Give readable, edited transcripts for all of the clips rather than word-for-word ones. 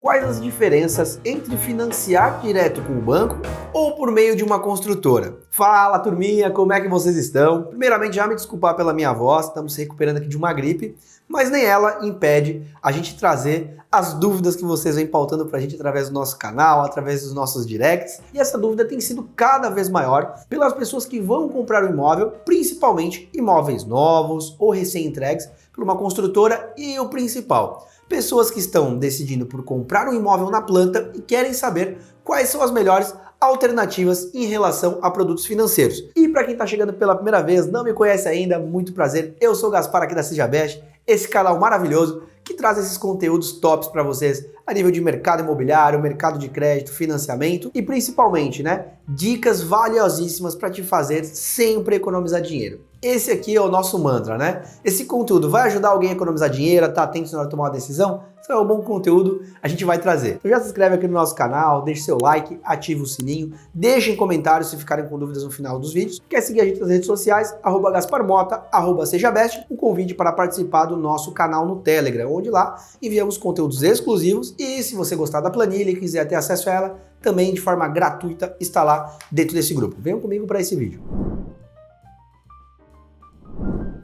Quais as diferenças entre financiar direto com o banco ou por meio de uma construtora? Fala, turminha, como é que vocês estão? Primeiramente, já me desculpar pela minha voz, estamos se recuperando aqui de uma gripe, mas nem ela impede a gente trazer as dúvidas que vocês vêm pautando pra gente através do nosso canal, através dos nossos directs, e essa dúvida tem sido cada vez maior pelas pessoas que vão comprar o imóvel, principalmente imóveis novos ou recém-entregues por uma construtora e o principal, pessoas que estão decidindo por comprar um imóvel na planta e querem saber quais são as melhores alternativas em relação a produtos financeiros. E para quem está chegando pela primeira vez, não me conhece ainda, muito prazer, eu sou o Gaspar aqui da Sejabest, esse canal maravilhoso que traz esses conteúdos tops para vocês a nível de mercado imobiliário, mercado de crédito, financiamento e principalmente, dicas valiosíssimas para te fazer sempre economizar dinheiro. Esse aqui é o nosso mantra, né? Esse conteúdo vai ajudar alguém a economizar dinheiro, a estar atento na hora de tomar uma decisão? Então é um bom conteúdo, a gente vai trazer. Então já se inscreve aqui no nosso canal, deixe seu like, ative o sininho, deixem comentários se ficarem com dúvidas no final dos vídeos. Quer seguir a gente nas redes sociais, @GasparMota, @Sejabest, um convite para participar do nosso canal no Telegram, onde lá enviamos conteúdos exclusivos e se você gostar da planilha e quiser ter acesso a ela, também de forma gratuita está lá dentro desse grupo. Venham comigo para esse vídeo.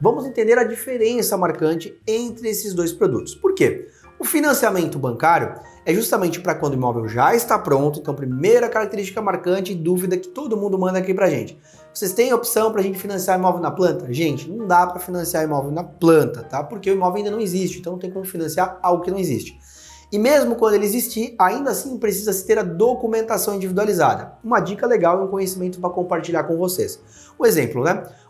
Vamos entender a diferença marcante entre esses dois produtos. Por quê? O financiamento bancário é justamente para quando o imóvel já está pronto, então primeira característica marcante e dúvida que todo mundo manda aqui pra gente. Vocês têm opção para a gente financiar imóvel na planta? Gente, não dá para financiar imóvel na planta, tá? Porque o imóvel ainda não existe, então não tem como financiar algo que não existe. E mesmo quando ele existir, ainda assim precisa se ter a documentação individualizada. Uma dica legal e um conhecimento para compartilhar com vocês. Um exemplo,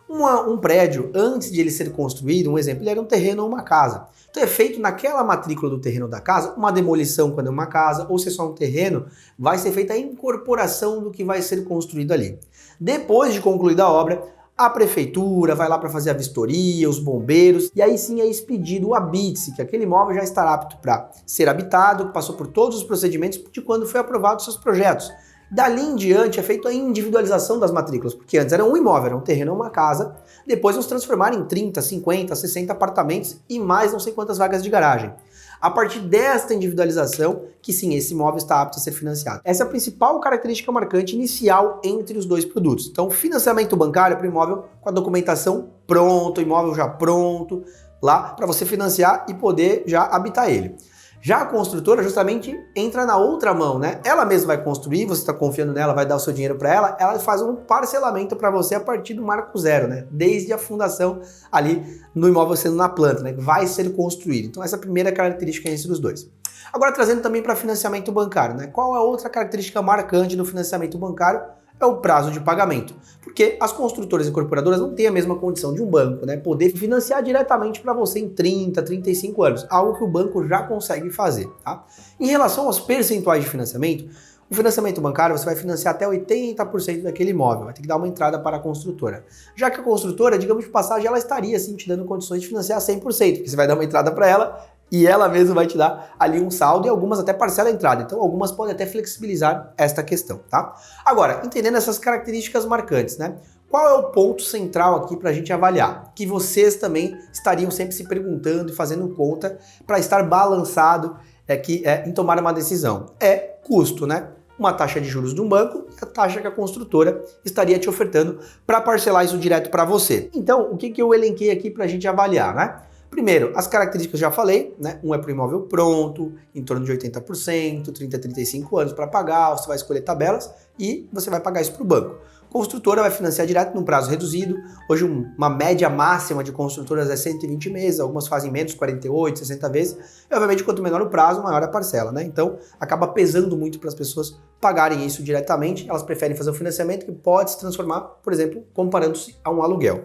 Um prédio, antes de ele ser construído, um exemplo, ele era um terreno ou uma casa. Então é feito naquela matrícula do terreno da casa, uma demolição quando é uma casa, ou se é só um terreno, vai ser feita a incorporação do que vai ser construído ali. Depois de concluída a obra, a prefeitura vai lá para fazer a vistoria, os bombeiros, e aí sim é expedido o habite-se, que aquele imóvel já estará apto para ser habitado, passou por todos os procedimentos de quando foi aprovado os seus projetos. Dali em diante é feita a individualização das matrículas, porque antes era um imóvel, era um terreno ou uma casa, depois vão se transformar em 30, 50, 60 apartamentos e mais não sei quantas vagas de garagem. A partir desta individualização, que sim, esse imóvel está apto a ser financiado. Essa é a principal característica marcante inicial entre os dois produtos. Então, financiamento bancário para o imóvel com a documentação pronta, o imóvel já pronto, lá para você financiar e poder já habitar ele. Já a construtora justamente entra na outra mão, Ela mesma vai construir, você está confiando nela, vai dar o seu dinheiro para ela faz um parcelamento para você a partir do marco zero, Desde a fundação ali no imóvel sendo na planta, Vai ser construído. Então essa é a primeira característica entre os dois. Agora trazendo também para financiamento bancário, Qual é a outra característica marcante do financiamento bancário? É o prazo de pagamento, porque as construtoras e incorporadoras não têm a mesma condição de um banco, poder financiar diretamente para você em 30, 35 anos, algo que o banco já consegue fazer, tá? Em relação aos percentuais de financiamento, o financiamento bancário você vai financiar até 80% daquele imóvel, vai ter que dar uma entrada para a construtora. Já que a construtora, digamos de passagem, ela estaria sim te dando condições de financiar 100%, porque você vai dar uma entrada para ela e ela mesma vai te dar ali um saldo e algumas até parcela a entrada. Então algumas podem até flexibilizar esta questão, tá? Agora, entendendo essas características marcantes, Qual é o ponto central aqui para a gente avaliar? Que vocês também estariam sempre se perguntando e fazendo conta para estar balançado em tomar uma decisão. É custo, Uma taxa de juros de um banco e a taxa que a construtora estaria te ofertando para parcelar isso direto para você. Então, o que eu elenquei aqui para a gente avaliar, Primeiro, as características eu já falei, Um é para o imóvel pronto, em torno de 80%, 30 a 35 anos para pagar, você vai escolher tabelas e você vai pagar isso para o banco. Construtora vai financiar direto num prazo reduzido. Hoje uma média máxima de construtoras é 120 meses, algumas fazem menos, 48, 60 vezes. E obviamente quanto menor o prazo, maior a parcela, Então acaba pesando muito para as pessoas pagarem isso diretamente. Elas preferem fazer um financiamento que pode se transformar, por exemplo, comparando-se a um aluguel.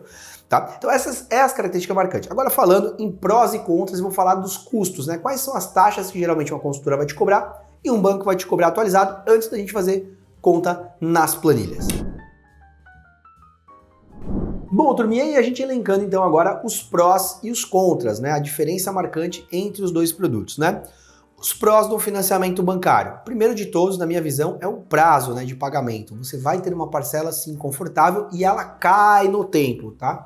Tá? Então essas é as características marcantes. Agora falando em prós e contras, eu vou falar dos custos, Quais são as taxas que geralmente uma construtora vai te cobrar e um banco vai te cobrar atualizado antes da gente fazer conta nas planilhas. Bom, turminha, e a gente elencando então agora os prós e os contras, A diferença marcante entre os dois produtos, Os prós do financiamento bancário. Primeiro de todos, na minha visão, é o prazo, de pagamento. Você vai ter uma parcela, sim, confortável e ela cai no tempo, tá?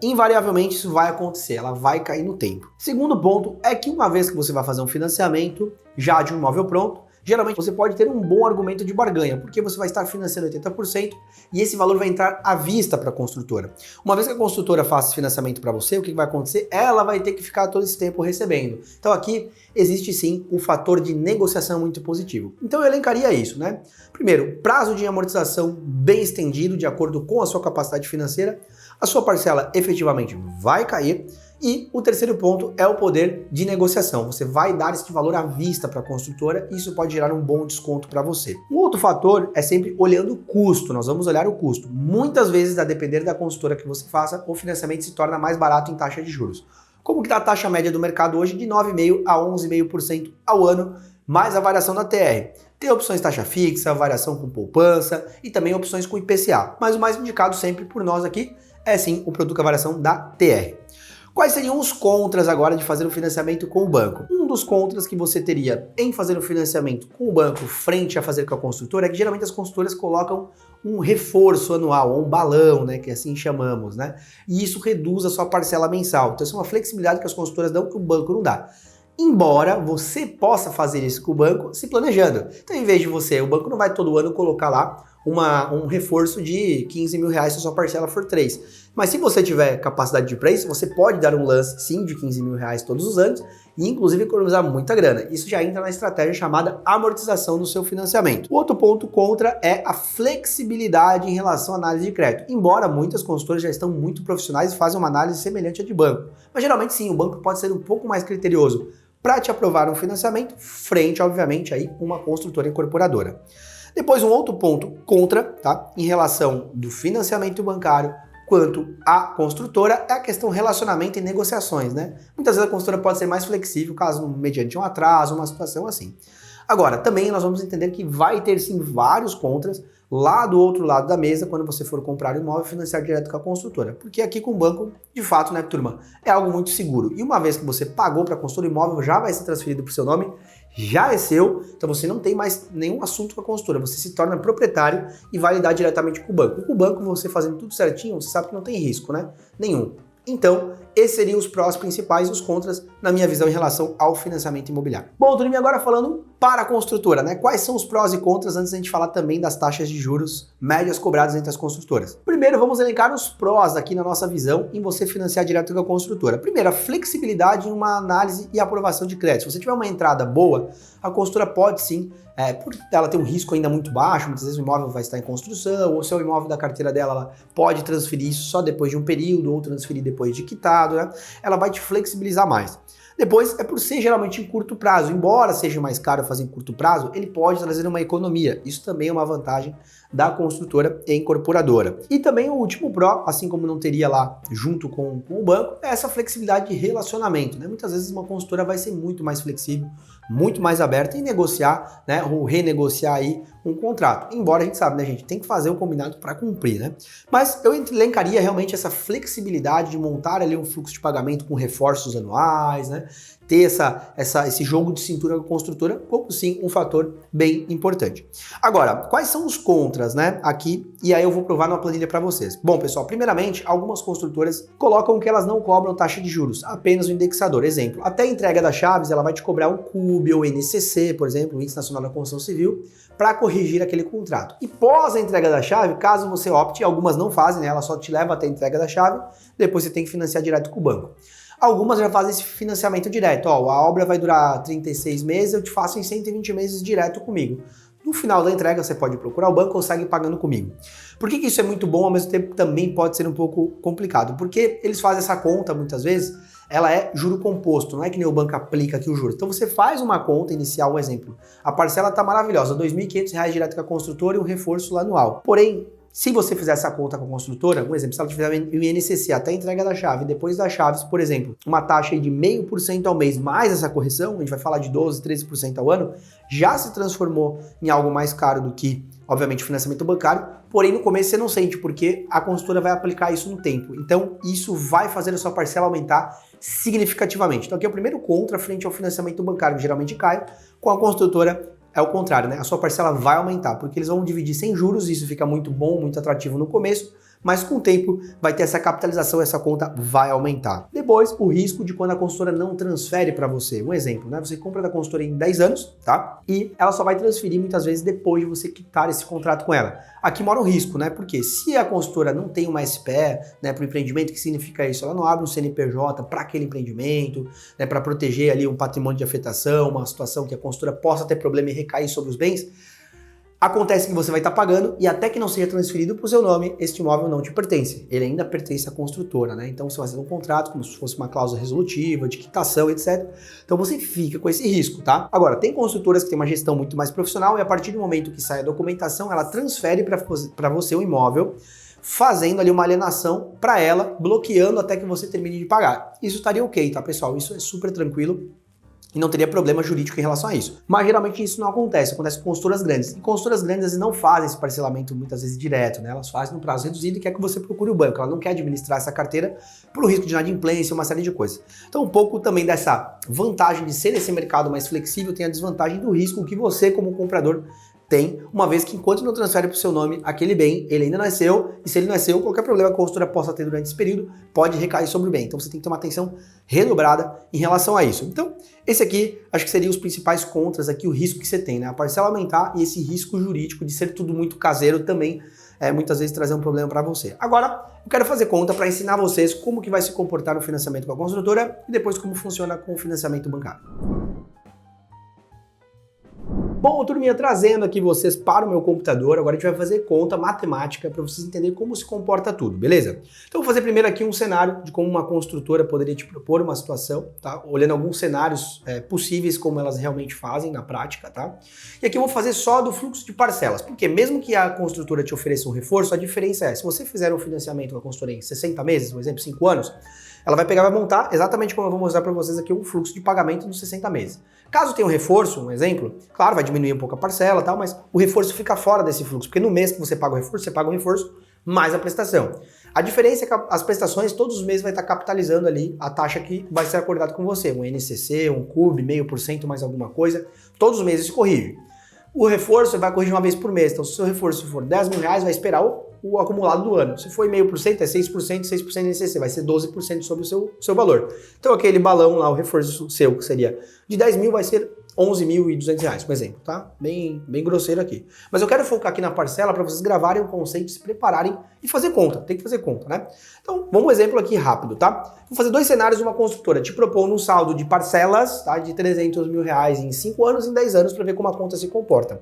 invariavelmente isso vai acontecer, ela vai cair no tempo. Segundo ponto é que uma vez que você vai fazer um financiamento já de um imóvel pronto, geralmente você pode ter um bom argumento de barganha, porque você vai estar financiando 80% e esse valor vai entrar à vista para a construtora. Uma vez que a construtora faça esse financiamento para você, o que vai acontecer? Ela vai ter que ficar todo esse tempo recebendo. Então aqui existe sim um fator de negociação muito positivo. Então eu elencaria isso, né? Primeiro, prazo de amortização bem estendido, de acordo com a sua capacidade financeira, a sua parcela efetivamente vai cair. E o terceiro ponto é o poder de negociação. Você vai dar esse valor à vista para a construtora e isso pode gerar um bom desconto para você. Um outro fator é sempre olhando o custo. Nós vamos olhar o custo. Muitas vezes, a depender da construtora que você faça, o financiamento se torna mais barato em taxa de juros. Como que está a taxa média do mercado hoje? De 9,5% a 11,5% ao ano, mais a variação da TR. Tem opções taxa fixa, variação com poupança e também opções com IPCA. Mas o mais indicado sempre por nós aqui é sim o produto com a variação da TR. Quais seriam os contras agora de fazer o financiamento com o banco? Um dos contras que você teria em fazer o financiamento com o banco frente a fazer com a construtora é que geralmente as construtoras colocam um reforço anual, ou um balão, né, que assim chamamos, né? E isso reduz a sua parcela mensal. Então isso é uma flexibilidade que as construtoras dão que o banco não dá. Embora você possa fazer isso com o banco se planejando. Então, em vez de o banco não vai todo ano colocar lá um reforço de 15 mil reais se a sua parcela for 3. Mas se você tiver capacidade de preço, você pode dar um lance sim de 15 mil reais todos os anos e inclusive economizar muita grana. Isso já entra na estratégia chamada amortização do seu financiamento. O outro ponto contra é a flexibilidade em relação à análise de crédito. Embora muitas consultoras já estão muito profissionais e fazem uma análise semelhante à de banco. Mas geralmente sim, o banco pode ser um pouco mais criterioso para te aprovar um financiamento frente, obviamente, aí uma construtora incorporadora. Depois, um outro ponto contra, tá? Em relação do financiamento bancário quanto à construtora, é a questão relacionamento e negociações, né? Muitas vezes a construtora pode ser mais flexível, caso mediante um atraso, uma situação assim. Agora, também nós vamos entender que vai ter sim vários contras lá do outro lado da mesa quando você for comprar o imóvel e financiar direto com a construtora. Porque aqui com o banco, de fato, né, turma, é algo muito seguro. E uma vez que você pagou para a construtora, o imóvel já vai ser transferido para o seu nome, já é seu, então você não tem mais nenhum assunto com a construtora, você se torna proprietário e vai lidar diretamente com o banco. Com o banco, você fazendo tudo certinho, você sabe que não tem risco, né? Nenhum. Então, esses seriam os prós principais e os contras, na minha visão, em relação ao financiamento imobiliário. Bom, Turim, agora falando para a construtora, né? Quais são os prós e contras antes da gente falar também das taxas de juros médias cobradas entre as construtoras? Primeiro, vamos elencar os prós aqui na nossa visão em você financiar direto com a construtora. Primeiro, a flexibilidade em uma análise e aprovação de crédito. Se você tiver uma entrada boa, a construtora pode sim, por ela ter um risco ainda muito baixo, muitas vezes o imóvel vai estar em construção, ou se é o imóvel da carteira dela, ela pode transferir isso só depois de um período, ou transferir depois de quitado, né? Ela vai te flexibilizar mais. Depois, é por ser geralmente em curto prazo. Embora seja mais caro fazer em curto prazo, ele pode trazer uma economia. Isso também é uma vantagem da construtora e incorporadora. E também o último pró, assim como não teria lá junto com o banco, é essa flexibilidade de relacionamento, né? Muitas vezes uma construtora vai ser muito mais flexível, muito mais aberta em negociar, né, ou renegociar aí um contrato. Embora a gente sabe, né, gente, tem que fazer o combinado para cumprir, né? Mas eu elencaria realmente essa flexibilidade de montar ali um fluxo de pagamento com reforços anuais, né? Ter esse jogo de cintura com a construtora como sim um fator bem importante. Agora, quais são os contras, né, aqui, e aí eu vou provar numa planilha para vocês. Bom, pessoal, primeiramente, algumas construtoras colocam que elas não cobram taxa de juros, apenas o indexador. Exemplo, até a entrega das chaves, ela vai te cobrar um CUB ou NCC, por exemplo, o Índice Nacional da Construção Civil, para corrigir aquele contrato. E pós a entrega da chave, caso você opte, algumas não fazem, né, ela só te leva até a entrega da chave, depois você tem que financiar direto com o banco. Algumas já fazem esse financiamento direto. Ó, a obra vai durar 36 meses, eu te faço em 120 meses direto comigo. No final da entrega, você pode procurar o banco ou segue pagando comigo. Por que isso é muito bom, ao mesmo tempo também pode ser um pouco complicado? Porque eles fazem essa conta, muitas vezes, ela é juro composto, não é que nem o banco aplica aqui o juros. Então você faz uma conta inicial, um exemplo. A parcela está maravilhosa, R$ 2.500 direto com a construtora e um reforço anual. Porém, se você fizer essa conta com a construtora, um exemplo, se ela tiver o INCC até a entrega da chave, depois das chaves, por exemplo, uma taxa aí de 0,5% ao mês mais essa correção, a gente vai falar de 12%, 13% ao ano, já se transformou em algo mais caro do que, obviamente, o financiamento bancário, porém no começo você não sente, porque a construtora vai aplicar isso no tempo. Então isso vai fazer a sua parcela aumentar significativamente. Então aqui é o primeiro contra frente ao financiamento bancário, que geralmente cai, com a construtora é o contrário, né? A sua parcela vai aumentar, porque eles vão dividir sem juros, isso fica muito bom, muito atrativo no começo, mas com o tempo vai ter essa capitalização, essa conta vai aumentar. Depois, o risco de quando a consultora não transfere para você. Um exemplo, né? Você compra da consultora em 10 anos, tá? E ela só vai transferir muitas vezes depois de você quitar esse contrato com ela. Aqui mora o risco, né? Porque se a consultora não tem uma SPE, né, para o empreendimento, o que significa isso? Ela não abre um CNPJ para aquele empreendimento, né, para proteger ali um patrimônio de afetação, uma situação que a consultora possa ter problema e recair sobre os bens. Acontece que você vai estar pagando e até que não seja transferido para o seu nome, este imóvel não te pertence. Ele ainda pertence à construtora, né? Então você vai fazer um contrato como se fosse uma cláusula resolutiva, de quitação, etc. Então você fica com esse risco, tá? Agora, tem construtoras que têm uma gestão muito mais profissional e a partir do momento que sai a documentação, ela transfere para você o imóvel, fazendo ali uma alienação para ela, bloqueando até que você termine de pagar. Isso estaria ok, tá, pessoal? Isso é super tranquilo. E não teria problema jurídico em relação a isso. Mas geralmente isso não acontece com consultoras grandes. E consultoras grandes às vezes não fazem esse parcelamento muitas vezes direto, né? Elas fazem no prazo reduzido e quer que você procure o banco. Ela não quer administrar essa carteira por risco de inadimplência, uma série de coisas. Então um pouco também dessa vantagem de ser esse mercado mais flexível tem a desvantagem do risco que você como comprador tem, uma vez que enquanto não transfere para o seu nome aquele bem, ele ainda não é seu, e se ele não é seu, qualquer problema que a consultora possa ter durante esse período pode recair sobre o bem. Então você tem que ter uma atenção redobrada em relação a isso. Então, esse aqui, acho que seriam os principais contras aqui, o risco que você tem, né? A parcela aumentar e esse risco jurídico de ser tudo muito caseiro também, muitas vezes trazer um problema para você. Agora, eu quero fazer conta para ensinar vocês como que vai se comportar no financiamento com a construtora e depois como funciona com o financiamento bancário. Bom, turminha, trazendo aqui vocês para o meu computador, agora a gente vai fazer conta matemática para vocês entenderem como se comporta tudo, beleza? Então vou fazer primeiro aqui um cenário de como uma construtora poderia te propor uma situação, tá? Olhando alguns cenários possíveis como elas realmente fazem na prática, tá? E aqui eu vou fazer só do fluxo de parcelas, porque mesmo que a construtora te ofereça um reforço, a diferença é, se você fizer um financiamento com a construtora em 60 meses, por exemplo, 5 anos, ela vai pegar e vai montar exatamente como eu vou mostrar para vocês aqui um fluxo de pagamento dos 60 meses. Caso tenha um reforço, um exemplo, claro, vai diminuir um pouco a parcela e tal, mas o reforço fica fora desse fluxo, porque no mês que você paga o reforço, você paga o reforço mais a prestação. A diferença é que as prestações todos os meses vai estar capitalizando ali a taxa que vai ser acordada com você, um INCC, um CUB, 0,5% mais alguma coisa, todos os meses se corrige. O reforço vai corrigir uma vez por mês, então se o seu reforço for 10 mil reais, vai esperar o acumulado do ano. Se for 0,5%, é 6%, 6% INCC, vai ser 12% sobre o seu valor. Então aquele balão lá, o reforço seu, que seria de 10 mil, vai ser 11.200 reais, por exemplo, tá? Bem grosseiro aqui. Mas eu quero focar aqui na parcela para vocês gravarem o conceito, se prepararem e fazer conta. Tem que fazer conta, né? Então, vamos um exemplo aqui rápido, tá? Vou fazer dois cenários de uma construtora te propondo um saldo de parcelas, tá? De 300 mil reais em 5 anos, em 10 anos, para ver como a conta se comporta.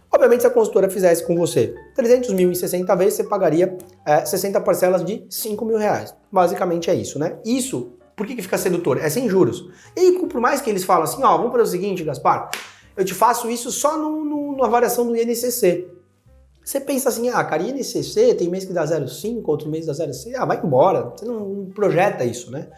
Obviamente, se a consultora fizesse com você 300 mil em 60 vezes, você pagaria 60 parcelas de 5 mil reais. Basicamente é isso, né? Isso, por que fica sedutor? É sem juros. E aí, por mais que eles falam assim, ó, vamos fazer o seguinte, Gaspar, eu te faço isso só na variação do INCC. Você pensa assim, cara, INCC tem mês que dá 0,5, outro mês dá 0,6, vai embora, você não projeta isso, né?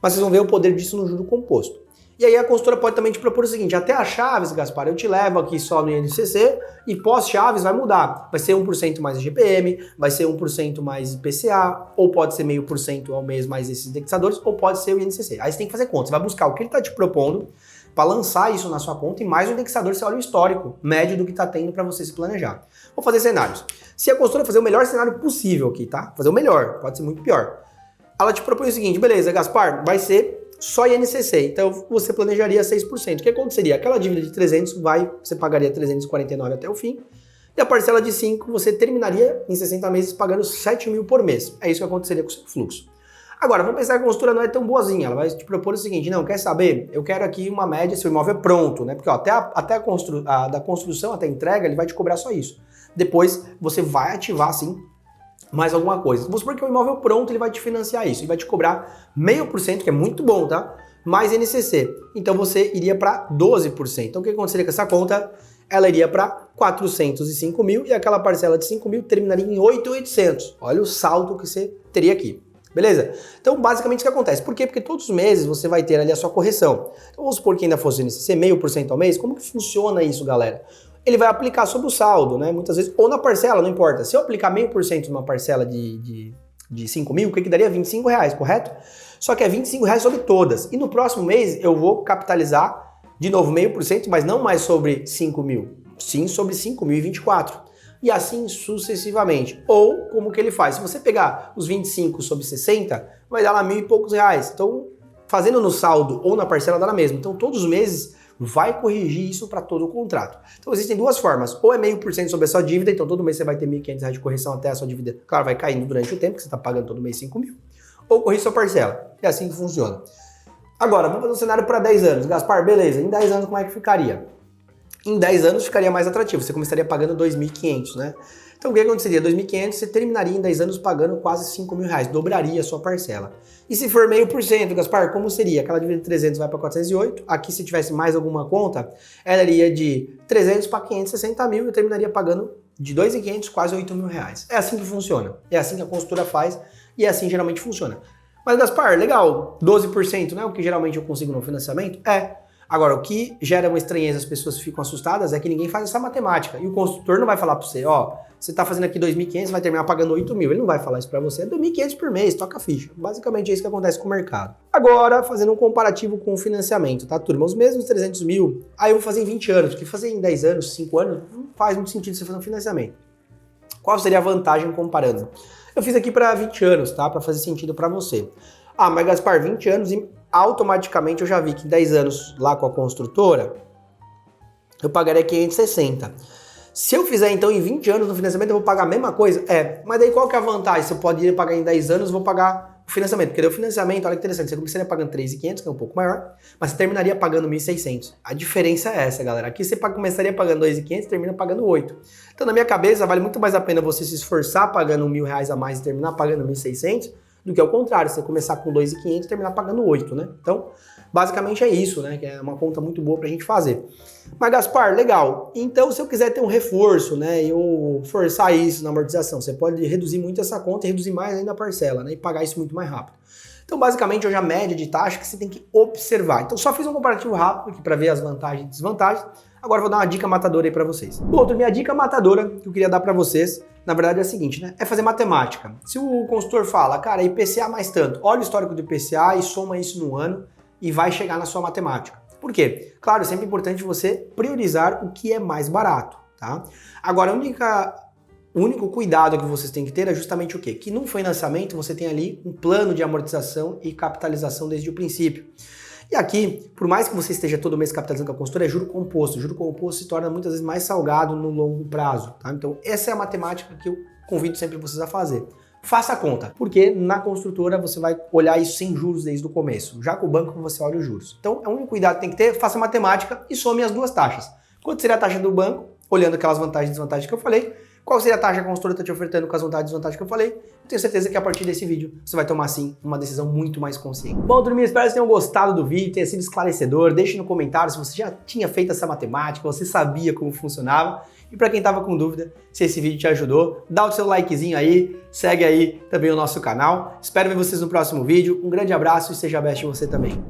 Mas vocês vão ver o poder disso no juro composto. E aí a consultora pode também te propor o seguinte, até as chaves, Gaspar, eu te levo aqui só no INCC e pós-chaves vai mudar. Vai ser 1% mais IGPM, vai ser 1% mais IPCA, ou pode ser 0,5% ao mês mais esses indexadores, ou pode ser o INCC. Aí você tem que fazer conta, você vai buscar o que ele está te propondo para lançar isso na sua conta e mais o indexador, você olha o histórico médio do que está tendo para você se planejar. Vou fazer cenários. Se a consultora fazer o melhor cenário possível aqui, tá? Fazer o melhor, pode ser muito pior. Ela te propõe o seguinte, beleza, Gaspar, vai ser só INCC, então você planejaria 6%. O que aconteceria? Aquela dívida de 300 você pagaria 349 até o fim, e a parcela de 5 você terminaria em 60 meses pagando 7 mil por mês. É isso que aconteceria com o seu fluxo. Agora, vamos pensar que a consultora não é tão boazinha, ela vai te propor o seguinte, não, quer saber? Eu quero aqui uma média, se o imóvel é pronto, né? Porque ó, da construção até a entrega, ele vai te cobrar só isso. Depois você vai ativar, assim, mais alguma coisa. Vamos supor que o imóvel pronto, ele vai te financiar isso, ele vai te cobrar 0,5%, que é muito bom, tá? Mais INCC. Então você iria para 12%. Então o que aconteceria com essa conta? Ela iria para 405 mil e aquela parcela de 5 mil terminaria em 8.800. Olha o salto que você teria aqui. Beleza? Então, basicamente, o que acontece? Por quê? Porque todos os meses você vai ter ali a sua correção. Então, vamos supor que ainda fosse INCC 0,5% ao mês. Como que funciona isso, galera? Ele vai aplicar sobre o saldo, né? Muitas vezes, ou na parcela, não importa. Se eu aplicar 0,5% numa parcela de 5 mil, o que daria? 25 reais, correto? Só que é 25 reais sobre todas. E no próximo mês eu vou capitalizar de novo 0,5%, mas não mais sobre 5 mil, sim sobre 5.024. e assim sucessivamente. Ou, como que ele faz? Se você pegar os 25 sobre 60, vai dar lá R$1.000 e poucos. Então, fazendo no saldo ou na parcela dá na mesma. Então, todos os meses vai corrigir isso para todo o contrato. Então, existem duas formas. Ou é 0,5% sobre a sua dívida, então todo mês você vai ter R$1.500 de correção até a sua dívida. Claro, vai caindo durante o tempo, que você está pagando todo mês 5.000. Ou corrigir sua parcela. É assim que funciona. Agora, vamos fazer um cenário para 10 anos. Gaspar, beleza. Em 10 anos, como é que ficaria? Em 10 anos ficaria mais atrativo, você começaria pagando R$2.500, né? Então o que aconteceria? R$2.500, você terminaria em 10 anos pagando quase R$5.000, dobraria a sua parcela. E se for 0,5%, Gaspar, como seria? Aquela dívida de 300 vai para 408, aqui se tivesse mais alguma conta, ela iria de 300 para 560 mil e eu terminaria pagando de 2.500 quase R$8.000. É assim que funciona, é assim que a construtora faz e é assim que geralmente funciona. Mas Gaspar, legal, 12%, não é o que geralmente eu consigo no financiamento? É. Agora, o que gera uma estranheza, as pessoas ficam assustadas, é que ninguém faz essa matemática. E o construtor não vai falar para você, ó, você tá fazendo aqui 2.500, vai terminar pagando 8.000. Ele não vai falar isso para você, é 2.500 por mês, toca a ficha. Basicamente é isso que acontece com o mercado. Agora, fazendo um comparativo com o financiamento, tá, turma? Os mesmos 300 mil, aí eu vou fazer em 20 anos, porque fazer em 10 anos, 5 anos, não faz muito sentido você fazer um financiamento. Qual seria a vantagem comparando? Eu fiz aqui para 20 anos, tá? Para fazer sentido para você. Ah, mas Gaspar, 20 anos e automaticamente eu já vi que em 10 anos lá com a construtora, eu pagaria 560. Se eu fizer então em 20 anos no financiamento, eu vou pagar a mesma coisa? É, mas daí qual que é a vantagem? Se eu poderia pagar em 10 anos, eu vou pagar o financiamento. Porque daí o financiamento, olha que interessante, você começaria pagando 3.500, que é um pouco maior, mas você terminaria pagando 1.600. A diferença é essa, galera. Aqui você começaria pagando 2.500 e termina pagando 8. Então na minha cabeça, vale muito mais a pena você se esforçar pagando R$1.000 a mais e terminar pagando 1.600, do que ao contrário, você começar com 2.500 e terminar pagando 8, né? Então, basicamente é isso, né? Que é uma conta muito boa pra gente fazer. Mas, Gaspar, legal. Então, se eu quiser ter um reforço, né? E eu forçar isso na amortização, você pode reduzir muito essa conta e reduzir mais ainda a parcela, né? E pagar isso muito mais rápido. Então, basicamente, hoje a média de taxa que você tem que observar. Então, só fiz um comparativo rápido aqui para ver as vantagens e desvantagens. Agora eu vou dar uma dica matadora aí para vocês. Bom, minha dica matadora que eu queria dar para vocês, na verdade é a seguinte, né? É fazer matemática. Se o consultor fala, cara, IPCA mais tanto, olha o histórico do IPCA e soma isso no ano e vai chegar na sua matemática. Por quê? Claro, é sempre importante você priorizar o que é mais barato, tá? Agora, o único cuidado que vocês têm que ter é justamente o quê? Que no financiamento você tem ali um plano de amortização e capitalização desde o princípio. E aqui, por mais que você esteja todo mês capitalizando com a consultora, é juro composto. O juro composto se torna muitas vezes mais salgado no longo prazo, tá? Então essa é a matemática que eu convido sempre vocês a fazer. Faça a conta, porque na construtora você vai olhar isso sem juros desde o começo. Já com o banco você olha os juros. Então é o único cuidado que tem que ter, faça a matemática e some as duas taxas. Quanto seria a taxa do banco, olhando aquelas vantagens e desvantagens que eu falei, qual seria a taxa que a consultora está te ofertando com as vantagens e desvantagens que eu falei. Eu tenho certeza que a partir desse vídeo você vai tomar, sim, uma decisão muito mais consciente. Bom, turminha, espero que vocês tenham gostado do vídeo, tenha sido esclarecedor. Deixe no comentário se você já tinha feito essa matemática, você sabia como funcionava. E para quem estava com dúvida, se esse vídeo te ajudou, dá o seu likezinho aí, segue aí também o nosso canal. Espero ver vocês no próximo vídeo. Um grande abraço e seja best você também.